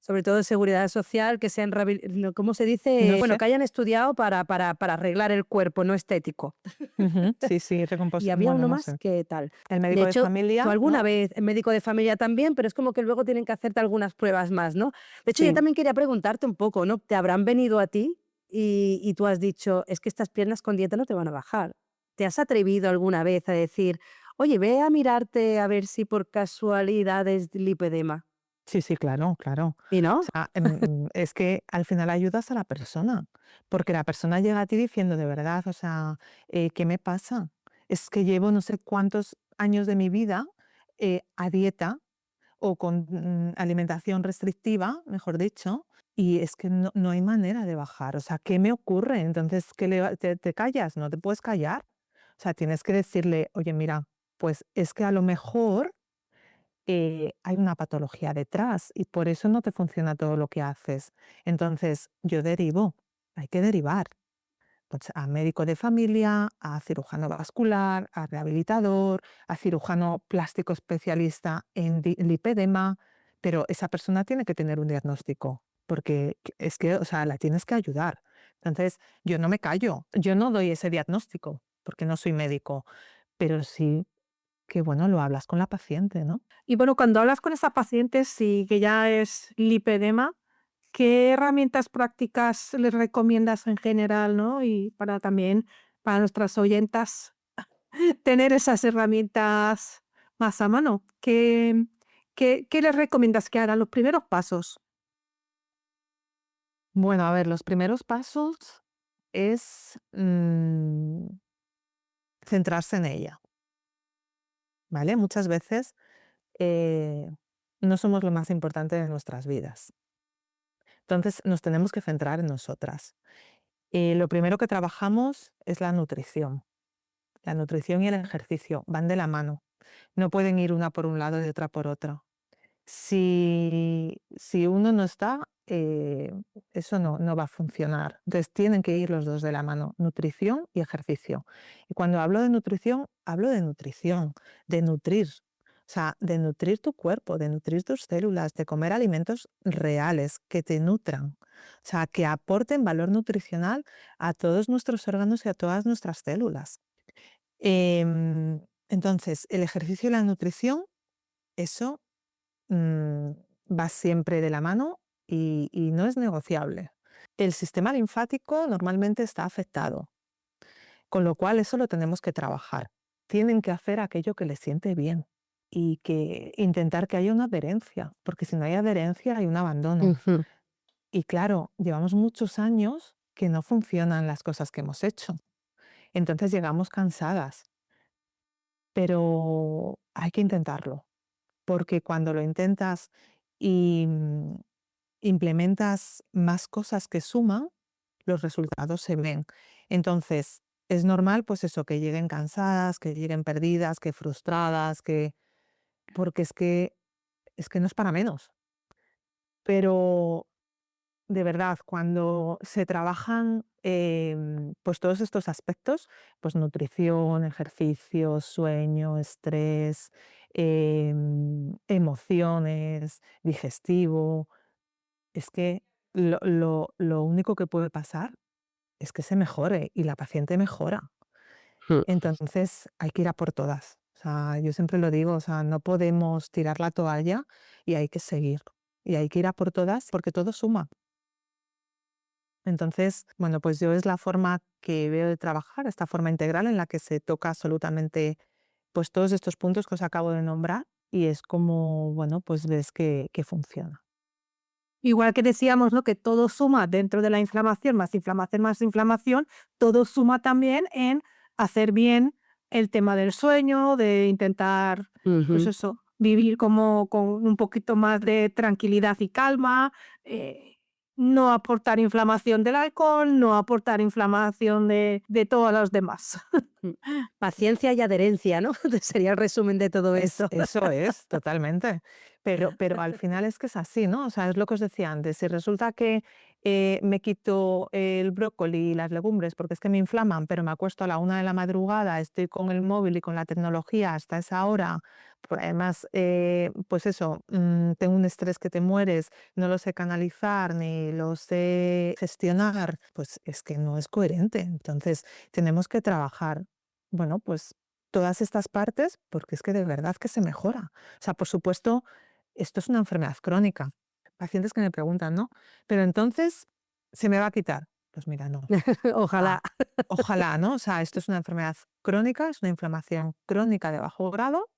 sobre todo de seguridad social, que sean, no, ¿cómo se dice? No Bueno, sé. que hayan estudiado para arreglar el cuerpo, no estético. Ujú, sí, sí, Y había bueno, uno no más sé. que tal. El De médico de hecho, tú familia, alguna ¿no? vez, el médico de familia también, pero es como que luego tienen que hacerte algunas pruebas más, ¿no? De hecho, yo Sí. también quería preguntarte un poco, ¿no? ¿Te habrán venido a ti y tú has dicho, es que estas piernas con dieta no te van a bajar? ¿Te has atrevido alguna vez a decir, oye, ve a mirarte a ver si por casualidad es lipedema? Sí, sí, claro, claro. ¿Y O no? sea, es que al final ayudas a la persona, porque la persona llega a ti diciendo de verdad, o sea, ¿qué me pasa? Es que llevo no sé cuántos años de mi vida a dieta o con alimentación restrictiva, mejor dicho, y es que no hay manera de bajar. O sea, ¿qué me ocurre? Entonces, ¿te callas? No te puedes callar. O sea, tienes que decirle, oye, mira, pues es que a lo mejor hay una patología detrás y por eso no te funciona todo lo que haces. Entonces, yo derivo, hay que derivar pues, a médico de familia, a cirujano vascular, a rehabilitador, a cirujano plástico especialista en lipedema, pero esa persona tiene que tener un diagnóstico, porque es que, o sea, la tienes que ayudar. Entonces, yo no me callo, yo no doy ese diagnóstico, porque no soy médico, pero sí que, bueno, lo hablas con la paciente, ¿no? Y bueno, cuando hablas con esa paciente, sí que ya es lipedema, ¿qué herramientas prácticas les recomiendas en general, no? Y para también, para nuestras oyentas, tener esas herramientas más a mano. ¿Qué les recomiendas que hagan los primeros pasos? Bueno, a ver, los primeros pasos es centrarse en ella, ¿vale? Muchas veces eh, no somos lo más importante de nuestras vidas. Entonces nos tenemos que centrar en nosotras. Lo primero que trabajamos es la nutrición. La nutrición y el ejercicio van de la mano. No pueden ir una por un lado y otra por otro. Si uno no está, eso no va a funcionar. Entonces tienen que ir los dos de la mano, nutrición y ejercicio. Y cuando hablo de nutrición, de nutrir. O sea, de nutrir tu cuerpo, de nutrir tus células, de comer alimentos reales que te nutran. O sea, que aporten valor nutricional a todos nuestros órganos y a todas nuestras células. Entonces, el ejercicio y la nutrición, eso mm, va siempre de la mano y no es negociable. El sistema linfático normalmente está afectado, con lo cual eso lo tenemos que trabajar. Tienen que hacer aquello que les siente bien y que intentar que haya una adherencia, porque si no hay adherencia hay un abandono. Ujú. Y claro, llevamos muchos años que no funcionan las cosas que hemos hecho. Entonces llegamos cansadas, pero hay que intentarlo, porque cuando lo intentas y implementas más cosas que suman, los resultados se ven. Entonces, es normal, pues eso, que lleguen cansadas, que lleguen perdidas, que frustradas, porque es que no es para menos. Pero de verdad, cuando se trabajan pues todos estos aspectos, pues nutrición, ejercicio, sueño, estrés, emociones, digestivo, es que lo único que puede pasar es que se mejore y la paciente mejora. Mm. Entonces hay que ir a por todas. O sea, yo siempre lo digo, o sea, no podemos tirar la toalla y hay que seguir. Y hay que ir a por todas porque todo suma. Entonces, bueno, pues yo es la forma que veo de trabajar, esta forma integral en la que se toca absolutamente pues todos estos puntos que os acabo de nombrar y es como, bueno, pues ves que funciona. Igual que decíamos, ¿no? Que todo suma dentro de la más inflamación, todo suma también en hacer bien el tema del sueño, de intentar, pues Ujú. eso, vivir como con un poquito más de tranquilidad y calma, no aportar inflamación del alcohol, no aportar inflamación de todos los demás. Mm. Paciencia y adherencia, ¿no? Sería el resumen de todo esto. Eso es, totalmente. Pero al final es que es así, ¿no? O sea, es lo que os decía antes. Si resulta que me quito el brócoli y las legumbres porque es que me inflaman, pero me acuesto a la 1 de la madrugada, estoy con el móvil y con la tecnología hasta esa hora, además, pues eso, tengo un estrés que te mueres, no lo sé canalizar ni lo sé gestionar, pues es que no es coherente. Entonces, tenemos que trabajar, bueno, pues todas estas partes, porque es que de verdad que se mejora. O sea, por supuesto, esto es una enfermedad crónica. Pacientes que me preguntan, ¿no? Pero entonces, ¿se me va a quitar? Pues mira, no. O Ojalá. sea, ojalá, ¿no? O sea, esto es una enfermedad crónica, es una inflamación crónica de bajo grado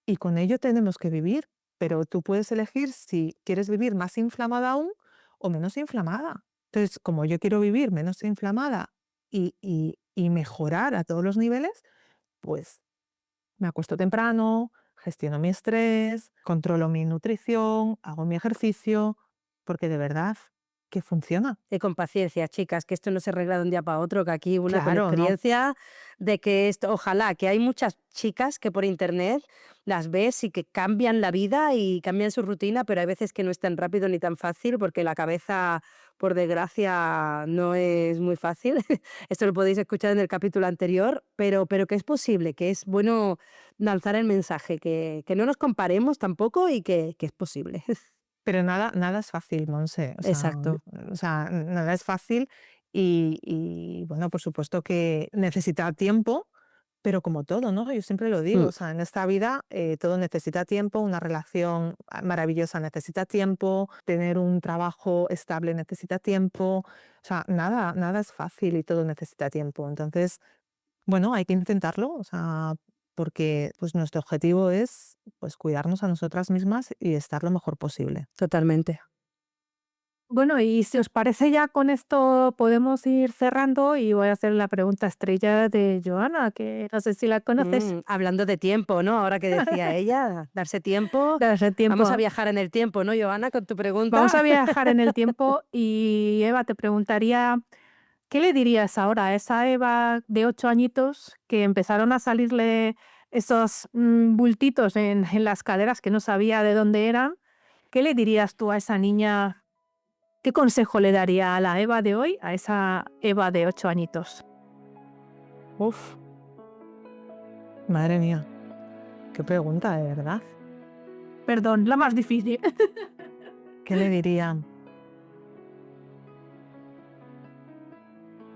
y con ello tenemos que vivir. Pero tú puedes elegir si quieres vivir más inflamada aún o menos inflamada. Entonces, como yo quiero vivir menos inflamada y mejorar a todos los niveles, pues me acuesto temprano, gestiono mi estrés, controlo mi nutrición, hago mi ejercicio, porque de verdad que funciona. Y con paciencia, chicas, que esto no se arregla de un día para otro, que aquí una con Claro, no. experiencia de que esto, ojalá, que hay muchas chicas que por internet las ves y que cambian la vida y cambian su rutina, pero hay veces que no es tan rápido ni tan fácil porque la cabeza, por desgracia, no es muy fácil. Esto lo podéis escuchar en el capítulo anterior, pero que es posible, que es bueno lanzar el mensaje, que no nos comparemos tampoco y que es posible. Pero nada es fácil, Monse. Exacto. O sea, nada es fácil y, bueno, por supuesto que necesita tiempo, pero como todo, ¿no? Yo siempre lo digo, Mm. o sea, en esta vida todo necesita tiempo, una relación maravillosa necesita tiempo, tener un trabajo estable necesita tiempo, o sea, nada es fácil y todo necesita tiempo. Entonces, bueno, hay que intentarlo, o sea, porque pues nuestro objetivo es pues cuidarnos a nosotras mismas y estar lo mejor posible. Totalmente. Bueno, y si os parece ya con esto podemos ir cerrando y voy a hacer la pregunta estrella de Joana, que no sé si la conoces. Hablando de tiempo, ¿no? Ahora que decía ella, darse tiempo. Darse Vamos a tiempo. viajar en el tiempo, ¿no, Joana? Con tu Vamos pregunta. a viajar en el tiempo y Eva, te preguntaría, ¿qué le dirías ahora a esa Eva de 8 añitos que empezaron a salirle esos bultitos en las caderas que no sabía de dónde eran? ¿Qué le dirías tú a esa niña? ¿Qué consejo le daría a la Eva de hoy a esa Eva de 8 añitos? Uf, madre mía, qué pregunta, de verdad. Perdón, la más difícil. ¿Qué le diría?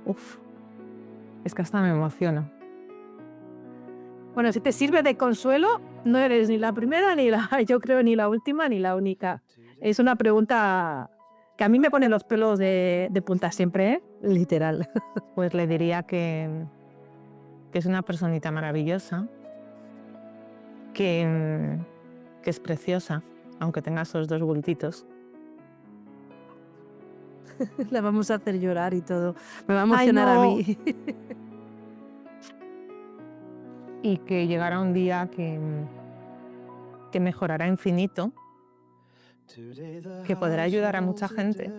Uf, es que hasta me emociono. Bueno, si te sirve de consuelo, no eres ni la primera, ni la, yo creo, ni la última, ni la única. Es una pregunta que a mí me pone los pelos de punta siempre, ¿eh? Literal. Pues le diría que es una personita maravillosa, que es preciosa, aunque tenga esos dos bultitos. La vamos a hacer llorar y todo. Me va a Ay, emocionar a no. mí. Y que llegará un día que mejorará infinito, que podrá ayudar a mucha gente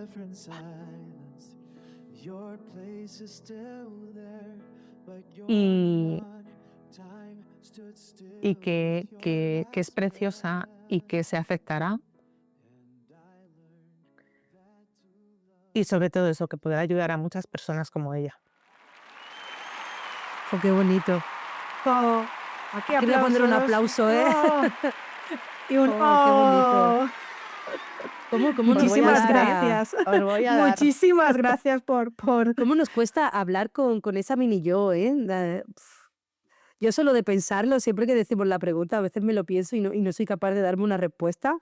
y, y que es preciosa y que se afectará. Y sobre todo eso, que podrá ayudar a muchas personas como ella. Oh, qué bonito. Oh, aquí Aquí voy a poner un aplausos. aplauso, ¿eh? Oh, y un Oh, qué bonito. oh. ¿Cómo nos Muchísimas cuesta, gracias. Os voy a dar. Muchísimas gracias por... cómo nos cuesta hablar con esa mini yo, ¿eh? Yo solo de pensarlo, siempre que decimos la pregunta, a veces me lo pienso y no soy capaz de darme una respuesta.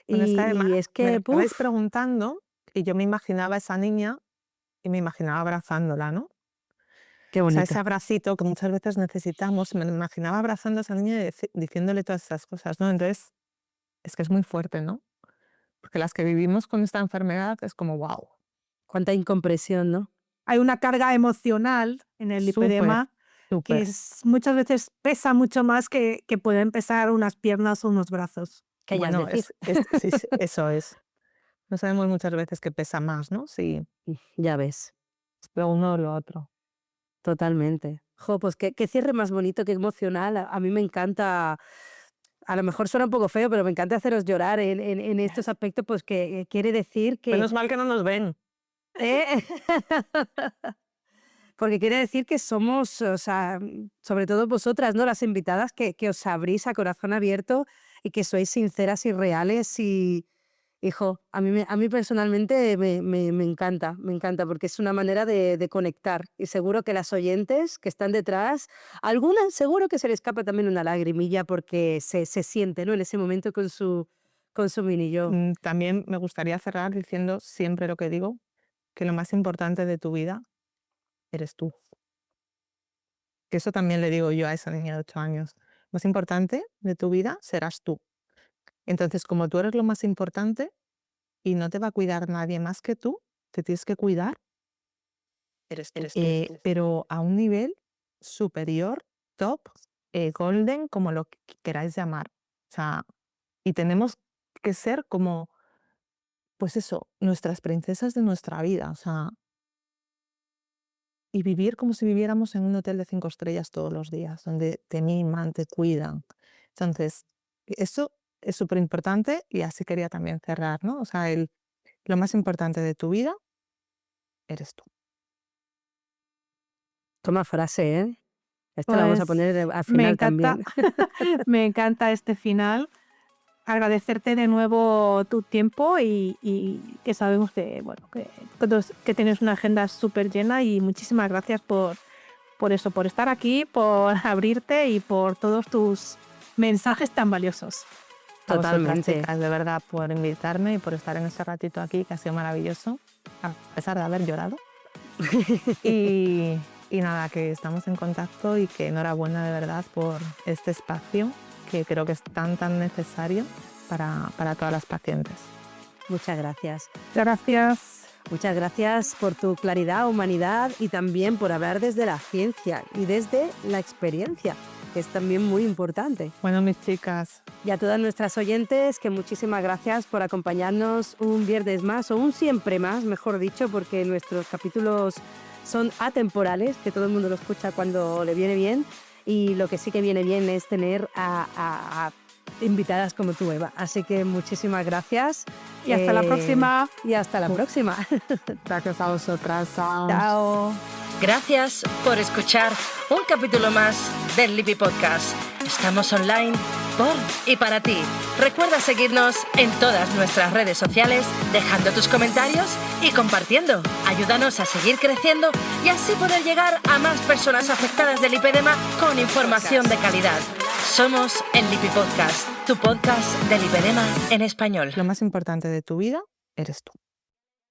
Bueno, es que además Y es me lo que, estabais puf, preguntando y yo me imaginaba a esa niña y me imaginaba abrazándola, ¿no? qué O sea, bonito. ese abracito que muchas veces necesitamos, me lo imaginaba abrazando a esa niña y diciéndole todas esas cosas, ¿no? Entonces, es que es muy fuerte, ¿no? Porque las que vivimos con esta enfermedad es como, wow, Cuánta incompresión, ¿no? Hay una carga emocional en el súper, lipedema que súper. muchas veces pesa mucho más que pueden pesar unas piernas o unos brazos. Que ellas Bueno, decir. sí, sí, eso es. No sabemos muchas veces qué pesa más, ¿no? Si Ya ves, lo uno o lo otro. totalmente. Jo, pues qué cierre más bonito, qué emocional. A mí me encanta, a lo mejor suena un poco feo, pero me encanta haceros llorar en estos aspectos, pues que quiere decir que... Menos mal que no nos ven. ¿eh? Porque quiere decir que somos, o sea, sobre todo vosotras, ¿no? Las invitadas que os abrís a corazón abierto y que sois sinceras y reales y, hijo, a mí personalmente me encanta, porque es una manera de conectar. Y seguro que las oyentes que están detrás, algunas seguro que se le escapa también una lagrimilla porque se siente, ¿no? En ese momento con su mini yo. También me gustaría cerrar diciendo siempre lo que digo, que lo más importante de tu vida eres tú. Que eso también le digo yo a esa niña de 8 años. Lo más importante de tu vida serás tú. Entonces, como tú eres lo más importante y no te va a cuidar nadie más que tú, te tienes que cuidar, Eres tú. pero a un nivel superior, top, golden, como lo que queráis llamar. O sea, y tenemos que ser como, pues eso, nuestras princesas de nuestra vida. O sea, y vivir como si viviéramos en un hotel de 5 estrellas todos los días, donde te miman, te cuidan. Entonces, eso es súper importante y así quería también cerrar, ¿no? O sea, lo más importante de tu vida eres tú. Toma frase, ¿eh? Esta la vamos a Pues poner al me final encanta, también. me encanta este final. Agradecerte de nuevo tu tiempo y que sabemos bueno, que tienes una agenda súper llena y muchísimas gracias por eso, por estar aquí, por abrirte y por todos tus mensajes tan valiosos. A vosotras, Totalmente. chicas, de verdad, por invitarme y por estar en este ratito aquí, que ha sido maravilloso, a pesar de haber llorado. y nada, que estamos en contacto y que enhorabuena de verdad por este espacio que creo que es tan necesario para todas las pacientes. Muchas gracias. Gracias. Muchas gracias por tu claridad, humanidad y también por hablar desde la ciencia y desde la experiencia, que es también muy importante. Bueno, mis chicas, Y a todas nuestras oyentes, que muchísimas gracias por acompañarnos un viernes más, o un siempre más, mejor dicho, porque nuestros capítulos son atemporales, que todo el mundo lo escucha cuando le viene bien, y lo que sí que viene bien es tener a invitadas como tú, Eva. Así que muchísimas gracias. Y hasta la próxima. Y hasta la próxima. gracias a vosotras. Chao. Gracias por escuchar un capítulo más del Lipi Podcast. Estamos online por y para ti. Recuerda seguirnos en todas nuestras redes sociales, dejando tus comentarios y compartiendo. Ayúdanos a seguir creciendo y así poder llegar a más personas afectadas del lipedema con información de calidad. Somos el Lipi Podcast, tu podcast del lipedema en español. Lo más importante de tu vida eres tú.